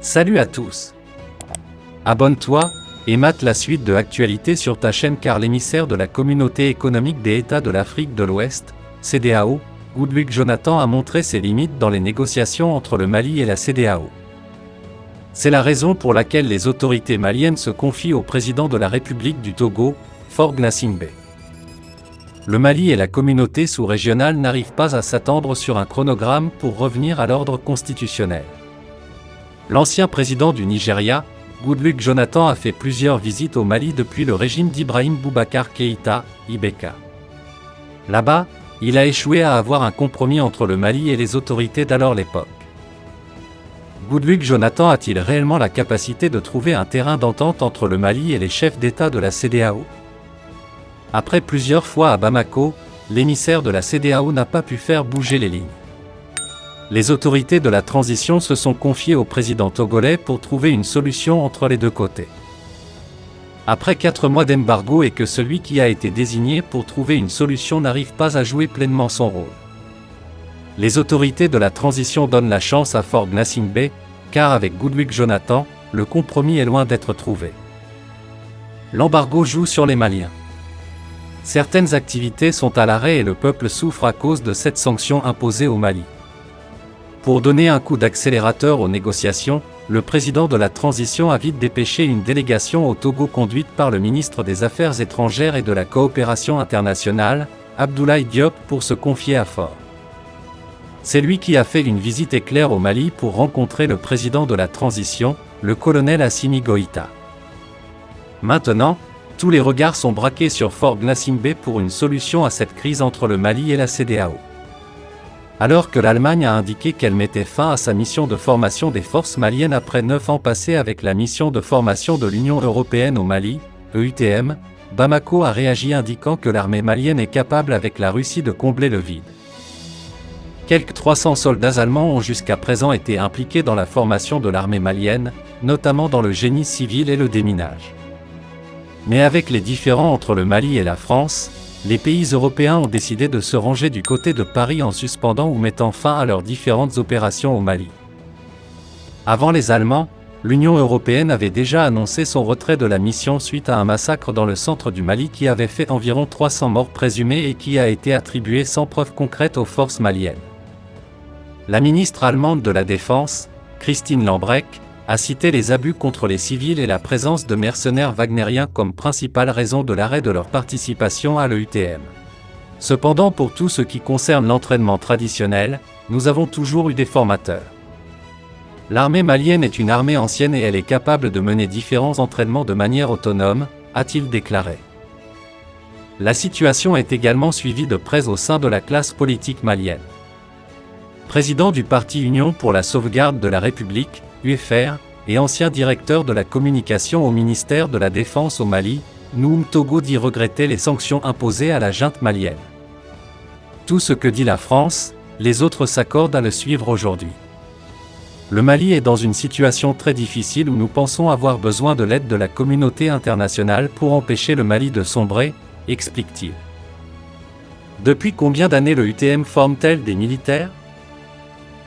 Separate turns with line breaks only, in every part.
Salut à tous. Abonne-toi et mate la suite de Actualité sur ta chaîne car l'émissaire de la Communauté économique des États de l'Afrique de l'Ouest, CEDEAO, Goodluck Jonathan a montré ses limites dans les négociations entre le Mali et la CEDEAO. C'est la raison pour laquelle les autorités maliennes se confient au président de la République du Togo, Faure Gnassingbé. Le Mali et la communauté sous-régionale n'arrivent pas à s'attendre sur un chronogramme pour revenir à l'ordre constitutionnel. L'ancien président du Nigeria, Goodluck Jonathan a fait plusieurs visites au Mali depuis le régime d'Ibrahim Boubacar Keïta, IBK. Là-bas, il a échoué à avoir un compromis entre le Mali et les autorités d'alors l'époque. Goodluck Jonathan a-t-il réellement la capacité de trouver un terrain d'entente entre le Mali et les chefs d'État de la CEDEAO? Après plusieurs fois à Bamako, l'émissaire de la CEDEAO n'a pas pu faire bouger les lignes. Les autorités de la transition se sont confiées au président togolais pour trouver une solution entre les deux côtés. Après 4 mois d'embargo et que celui qui a été désigné pour trouver une solution n'arrive pas à jouer pleinement son rôle. Les autorités de la transition donnent la chance à Faure Gnassingbé, car avec Goodluck Jonathan, le compromis est loin d'être trouvé. L'embargo joue sur les Maliens. Certaines activités sont à l'arrêt et le peuple souffre à cause de cette sanction imposée au Mali. Pour donner un coup d'accélérateur aux négociations, le président de la transition a vite dépêché une délégation au Togo conduite par le ministre des Affaires étrangères et de la coopération internationale, Abdoulaye Diop, pour se confier à Faure. C'est lui qui a fait une visite éclair au Mali pour rencontrer le président de la transition, le colonel Assimi Goïta. Maintenant, tous les regards sont braqués sur Faure Gnassingbé pour une solution à cette crise entre le Mali et la CEDEAO. Alors que l'Allemagne a indiqué qu'elle mettait fin à sa mission de formation des forces maliennes après 9 ans passés avec la mission de formation de l'Union européenne au Mali, EUTM, Bamako a réagi indiquant que l'armée malienne est capable avec la Russie de combler le vide. Quelques 300 soldats allemands ont jusqu'à présent été impliqués dans la formation de l'armée malienne, notamment dans le génie civil et le déminage. Mais avec les différends entre le Mali et la France, les pays européens ont décidé de se ranger du côté de Paris en suspendant ou mettant fin à leurs différentes opérations au Mali. Avant les Allemands, l'Union européenne avait déjà annoncé son retrait de la mission suite à un massacre dans le centre du Mali qui avait fait environ 300 morts présumés et qui a été attribué sans preuve concrète aux forces maliennes. La ministre allemande de la Défense, Christine Lambrecht, a cité les abus contre les civils et la présence de mercenaires wagnériens comme principale raison de l'arrêt de leur participation à l'EUTM. Cependant, pour tout ce qui concerne l'entraînement traditionnel, nous avons toujours eu des formateurs. L'armée malienne est une armée ancienne et elle est capable de mener différents entraînements de manière autonome, a-t-il déclaré. La situation est également suivie de près au sein de la classe politique malienne. Président du parti Union pour la sauvegarde de la République, UFR, et ancien directeur de la communication au ministère de la Défense au Mali, Noum Togo dit regretter les sanctions imposées à la junte malienne. Tout ce que dit la France, les autres s'accordent à le suivre aujourd'hui. Le Mali est dans une situation très difficile où nous pensons avoir besoin de l'aide de la communauté internationale pour empêcher le Mali de sombrer, explique-t-il. Depuis combien d'années le UTM forme-t-elle des militaires ?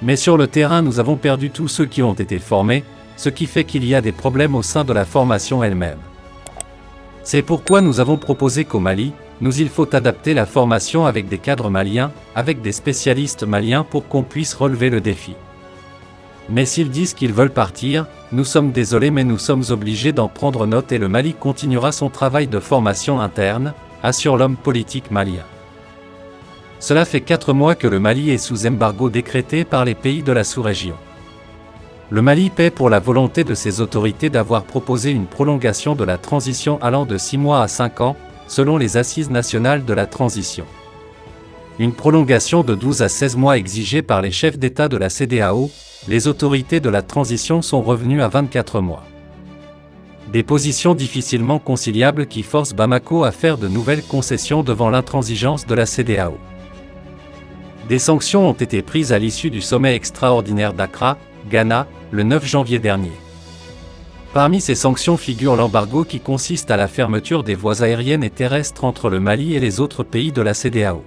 Mais sur le terrain, nous avons perdu tous ceux qui ont été formés, ce qui fait qu'il y a des problèmes au sein de la formation elle-même. C'est pourquoi nous avons proposé qu'au Mali, il faut adapter la formation avec des cadres maliens, avec des spécialistes maliens pour qu'on puisse relever le défi. Mais s'ils disent qu'ils veulent partir, nous sommes désolés mais nous sommes obligés d'en prendre note et le Mali continuera son travail de formation interne, assure l'homme politique malien. Cela fait 4 mois que le Mali est sous embargo décrété par les pays de la sous-région. Le Mali paie pour la volonté de ses autorités d'avoir proposé une prolongation de la transition allant de 6 mois à 5 ans, selon les assises nationales de la transition. Une prolongation de 12 à 16 mois exigée par les chefs d'État de la CEDEAO, les autorités de la transition sont revenues à 24 mois. Des positions difficilement conciliables qui forcent Bamako à faire de nouvelles concessions devant l'intransigeance de la CEDEAO. Des sanctions ont été prises à l'issue du sommet extraordinaire d'Accra, Ghana, le 9 janvier dernier. Parmi ces sanctions figure l'embargo qui consiste à la fermeture des voies aériennes et terrestres entre le Mali et les autres pays de la CEDEAO.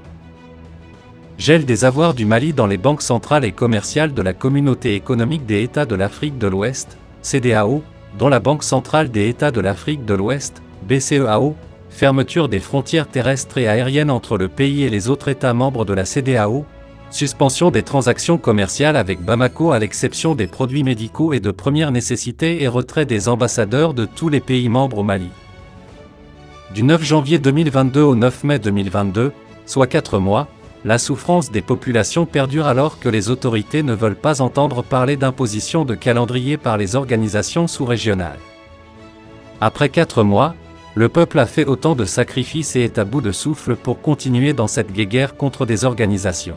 Gel des avoirs du Mali dans les banques centrales et commerciales de la Communauté économique des États de l'Afrique de l'Ouest, CEDEAO, dont la Banque centrale des États de l'Afrique de l'Ouest, BCEAO, fermeture des frontières terrestres et aériennes entre le pays et les autres États membres de la CEDEAO, suspension des transactions commerciales avec Bamako à l'exception des produits médicaux et de première nécessité et retrait des ambassadeurs de tous les pays membres au Mali. Du 9 janvier 2022 au 9 mai 2022, soit 4 mois, la souffrance des populations perdure alors que les autorités ne veulent pas entendre parler d'imposition de calendrier par les organisations sous-régionales. Après 4 mois, le peuple a fait autant de sacrifices et est à bout de souffle pour continuer dans cette guéguerre contre des organisations.